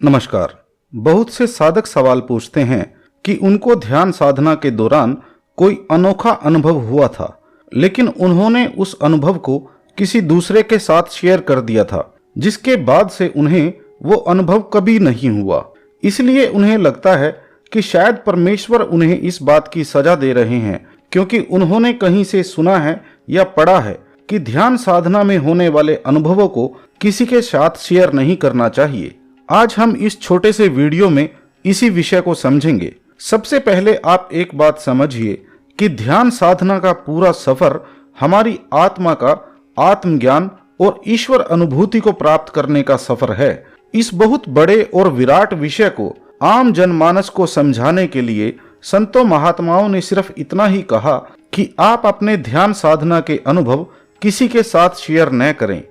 नमस्कार। बहुत से साधक सवाल पूछते हैं कि उनको ध्यान साधना के दौरान कोई अनोखा अनुभव हुआ था, लेकिन उन्होंने उस अनुभव को किसी दूसरे के साथ शेयर कर दिया था, जिसके बाद से उन्हें वो अनुभव कभी नहीं हुआ। इसलिए उन्हें लगता है कि शायद परमेश्वर उन्हें इस बात की सजा दे रहे हैं, क्योंकि उन्होंने कहीं से सुना है या पढ़ा है कि ध्यान साधना में होने वाले अनुभवों को किसी के साथ शेयर नहीं करना चाहिए। आज हम इस छोटे से वीडियो में इसी विषय को समझेंगे। सबसे पहले आप एक बात समझिए कि ध्यान साधना का पूरा सफर हमारी आत्मा का आत्मज्ञान और ईश्वर अनुभूति को प्राप्त करने का सफर है। इस बहुत बड़े और विराट विषय को आम जनमानस को समझाने के लिए संतों महात्माओं ने सिर्फ इतना ही कहा कि आप अपने ध्यान साधना के अनुभव किसी के साथ शेयर न करें,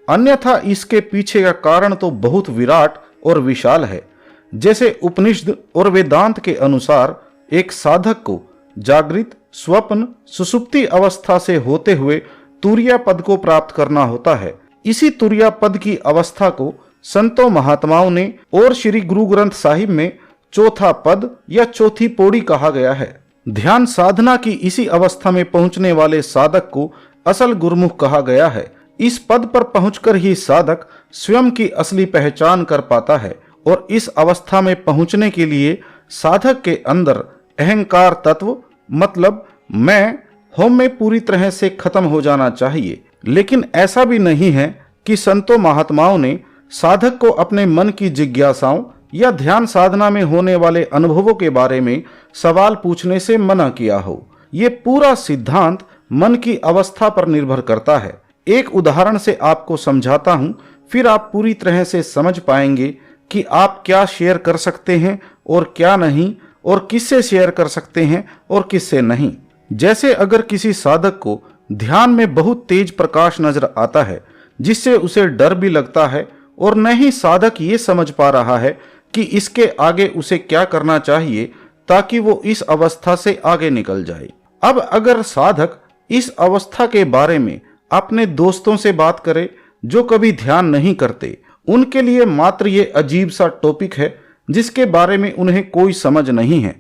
अन्यथा इसके पीछे का कारण तो बहुत विराट और विशाल है। जैसे उपनिषद और वेदांत के अनुसार एक साधक को जागृत, स्वप्न, सुषुप्ति अवस्था से होते हुए तुरिया पद को प्राप्त करना होता है। इसी तुरिया पद की अवस्था को संतों महात्माओं ने और श्री गुरु ग्रंथ साहिब में चौथा पद या चौथी पौड़ी कहा गया है। ध्यान साधना की इसी अवस्था में पहुंचने वाले साधक को असल गुरुमुख कहा गया है। इस पद पर पहुंचकर ही साधक स्वयं की असली पहचान कर पाता है, और इस अवस्था में पहुंचने के लिए साधक के अंदर अहंकार तत्व मतलब मैं हम में पूरी तरह से खत्म हो जाना चाहिए। लेकिन ऐसा भी नहीं है कि संतों महात्माओं ने साधक को अपने मन की जिज्ञासाओं या ध्यान साधना में होने वाले अनुभवों के बारे में सवाल पूछने से मना किया हो। ये पूरा सिद्धांत मन की अवस्था पर निर्भर करता है। एक उदाहरण से आपको समझाता हूं, फिर आप पूरी तरह से समझ पाएंगे कि आप क्या शेयर कर सकते हैं और क्या नहीं, और किससे शेयर कर सकते हैं और किससे नहीं। जैसे अगर किसी साधक को ध्यान में बहुत तेज प्रकाश नजर आता है, जिससे उसे डर भी लगता है, और न ही साधक ये समझ पा रहा है कि इसके आगे उसे क्या करना चाहिए ताकि वो इस अवस्था से आगे निकल जाए। अब अगर साधक इस अवस्था के बारे में अपने दोस्तों से बात करे जो कभी ध्यान नहीं करते, उनके लिए मात्र ये अजीब सा टॉपिक है जिसके बारे में उन्हें कोई समझ नहीं है।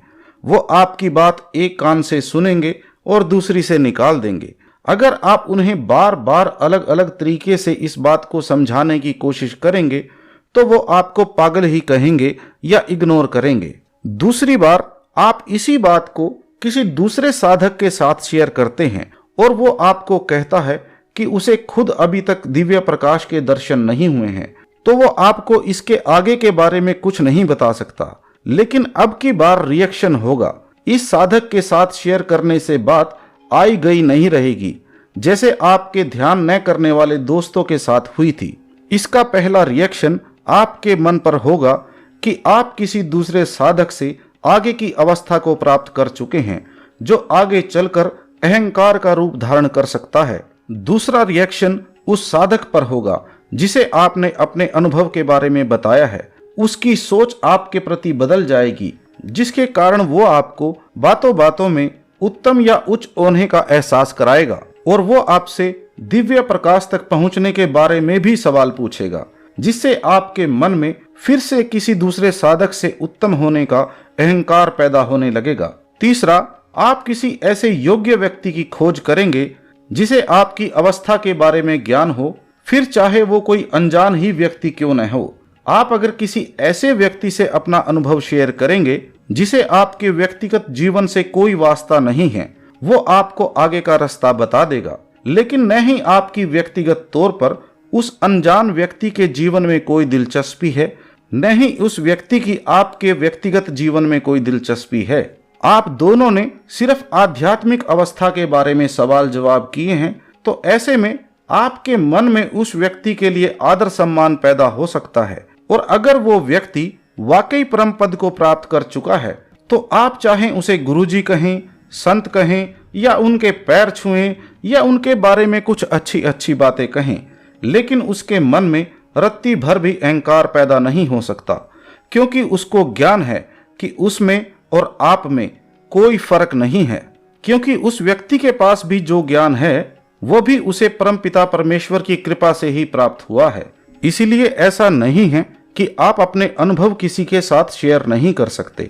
वो आपकी बात एक कान से सुनेंगे और दूसरी से निकाल देंगे। अगर आप उन्हें बार बार अलग अलग तरीके से इस बात को समझाने की कोशिश करेंगे तो वो आपको पागल ही कहेंगे या इग्नोर करेंगे। दूसरी बार आप इसी बात को किसी दूसरे साधक के साथ शेयर करते हैं और वो आपको कहता है कि उसे खुद अभी तक दिव्य प्रकाश के दर्शन नहीं हुए हैं, तो वो आपको इसके आगे के बारे में कुछ नहीं बता सकता। लेकिन अब की बार रिएक्शन होगा। इस साधक के साथ शेयर करने से बात आई गई नहीं रहेगी, जैसे आपके ध्यान न करने वाले दोस्तों के साथ हुई थी। इसका पहला रिएक्शन आपके मन पर होगा कि आप किसी दूसरे साधक से आगे की अवस्था को प्राप्त कर चुके हैं, जो आगे चलकर अहंकार का रूप धारण कर सकता है। दूसरा रिएक्शन उस साधक पर होगा जिसे आपने अपने अनुभव के बारे में बताया है। उसकी सोच आपके प्रति बदल जाएगी, जिसके कारण वो आपको बातों बातों में उत्तम या उच्च होने का एहसास कराएगा, और वो आपसे दिव्य प्रकाश तक पहुंचने के बारे में भी सवाल पूछेगा, जिससे आपके मन में फिर से किसी दूसरे साधक से उत्तम होने का अहंकार पैदा होने लगेगा। तीसरा, आप किसी ऐसे योग्य व्यक्ति की खोज करेंगे जिसे आपकी अवस्था के बारे में ज्ञान हो, फिर चाहे वो कोई अनजान ही व्यक्ति क्यों न हो। आप अगर किसी ऐसे व्यक्ति से अपना अनुभव शेयर करेंगे जिसे आपके व्यक्तिगत जीवन से कोई वास्ता नहीं है, वो आपको आगे का रास्ता बता देगा। लेकिन न ही आपकी व्यक्तिगत तौर पर उस अनजान व्यक्ति के जीवन में कोई दिलचस्पी है, न ही उस व्यक्ति की आपके व्यक्तिगत जीवन में कोई दिलचस्पी है। आप दोनों ने सिर्फ आध्यात्मिक अवस्था के बारे में सवाल जवाब किए हैं, तो ऐसे में आपके मन में उस व्यक्ति के लिए आदर सम्मान पैदा हो सकता है। और अगर वो व्यक्ति वाकई परम पद को प्राप्त कर चुका है, तो आप चाहें उसे गुरुजी कहें, संत कहें, या उनके पैर छुएं, या उनके बारे में कुछ अच्छी अच्छी बातें कहें, लेकिन उसके मन में रत्ती भर भी अहंकार पैदा नहीं हो सकता, क्योंकि उसको ज्ञान है कि उसमें और आप में कोई फर्क नहीं है। क्योंकि उस व्यक्ति के पास भी जो ज्ञान है वो भी उसे परमपिता परमेश्वर की कृपा से ही प्राप्त हुआ है। इसीलिए ऐसा नहीं है कि आप अपने अनुभव किसी के साथ शेयर नहीं कर सकते,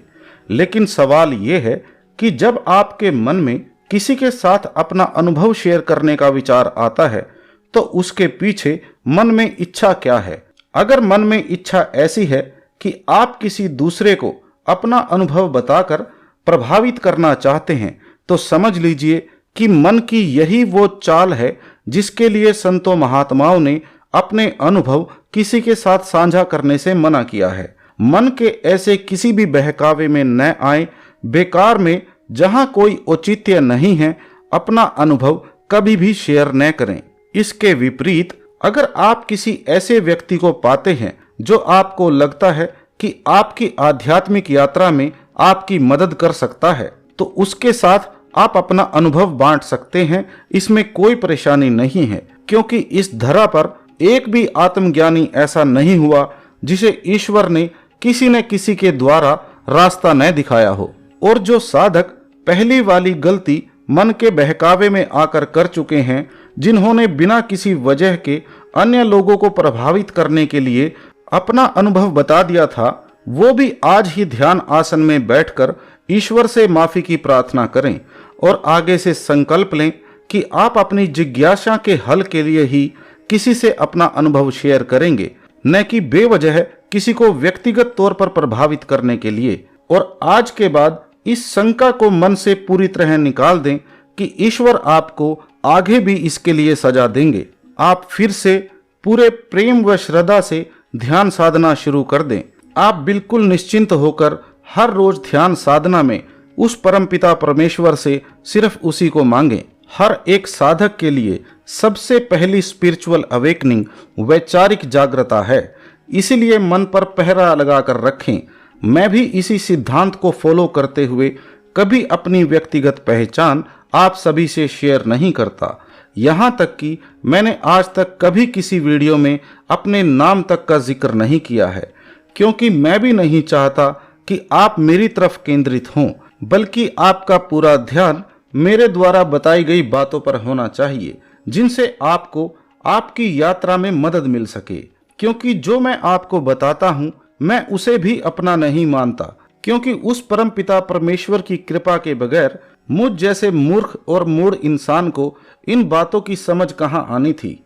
लेकिन सवाल ये है कि जब आपके मन में किसी के साथ अपना अनुभव शेयर करने का विचार आता है तो उसके पीछे मन में इच्छा क्या है। अगर मन में इच्छा ऐसी है कि आप किसी दूसरे को अपना अनुभव बताकर प्रभावित करना चाहते हैं तो समझ लीजिए कि मन की यही वो चाल है जिसके लिए संतों महात्माओं ने अपने अनुभव किसी के साथ साझा करने से मना किया है। मन के ऐसे किसी भी बहकावे में न आए, बेकार में जहां कोई औचित्य नहीं है अपना अनुभव कभी भी शेयर न करें। इसके विपरीत अगर आप किसी ऐसे व्यक्ति को पाते हैं जो आपको लगता है कि आपकी आध्यात्मिक यात्रा में आपकी मदद कर सकता है तो उसके साथ आप अपना अनुभव बांट सकते हैं। इसमें कोई परेशानी नहीं है, क्योंकि इस धरा पर एक भी आत्मज्ञानी ऐसा नहीं हुआ जिसे ईश्वर ने किसी न किसी के द्वारा रास्ता न दिखाया हो। और जो साधक पहली वाली गलती मन के बहकावे में आकर कर चुके हैं, जिन्होंने बिना किसी वजह के अन्य लोगों को प्रभावित करने के लिए अपना अनुभव बता दिया था, वो भी आज ही ध्यान आसन में बैठकर ईश्वर से माफी की प्रार्थना करें और आगे से संकल्प लें कि आप अपनी जिज्ञासा के हल के लिए ही किसी से अपना अनुभव शेयर करेंगे, न कि बेवजह किसी को व्यक्तिगत तौर पर प्रभावित करने के लिए। और आज के बाद इस शंका को मन से पूरी तरह निकाल दें कि ईश्वर आपको आगे भी इसके लिए सजा देंगे। आप फिर से पूरे प्रेम व श्रद्धा से ध्यान साधना शुरू कर दें। आप बिल्कुल निश्चिंत होकर हर रोज ध्यान साधना में उस परमपिता परमेश्वर से सिर्फ उसी को मांगें। हर एक साधक के लिए सबसे पहली स्पिरिचुअल अवेकनिंग वैचारिक जागृता है, इसीलिए मन पर पहरा लगाकर रखें। मैं भी इसी सिद्धांत को फॉलो करते हुए कभी अपनी व्यक्तिगत पहचान आप सभी से शेयर नहीं करता। यहाँ तक कि मैंने आज तक कभी किसी वीडियो में अपने नाम तक का जिक्र नहीं किया है, क्योंकि मैं भी नहीं चाहता कि आप मेरी तरफ केंद्रित हों, बल्कि आपका पूरा ध्यान मेरे द्वारा बताई गई बातों पर होना चाहिए, जिनसे आपको आपकी यात्रा में मदद मिल सके। क्योंकि जो मैं आपको बताता हूँ मैं उसे भी अपना नहीं मानता, क्योंकि उस परम पिता परमेश्वर की कृपा के बगैर मुझ जैसे मूर्ख और मूढ़ इंसान को इन बातों की समझ कहाँ आनी थी।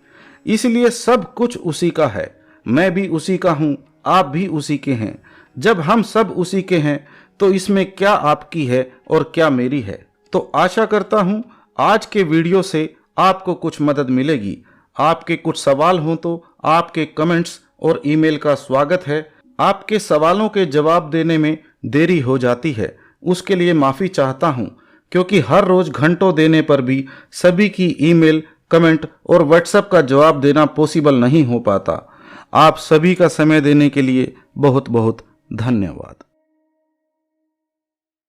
इसलिए सब कुछ उसी का है, मैं भी उसी का हूँ, आप भी उसी के हैं। जब हम सब उसी के हैं तो इसमें क्या आपकी है और क्या मेरी है। तो आशा करता हूँ आज के वीडियो से आपको कुछ मदद मिलेगी। आपके कुछ सवाल हों तो आपके कमेंट्स और ईमेल का स्वागत है। आपके सवालों के जवाब देने में देरी हो जाती है, उसके लिए माफ़ी चाहता हूँ, क्योंकि हर रोज़ घंटों देने पर भी सभी की ईमेल, कमेंट और व्हाट्सएप का जवाब देना पॉसिबल नहीं हो पाता। आप सभी का समय देने के लिए बहुत बहुत धन्यवाद।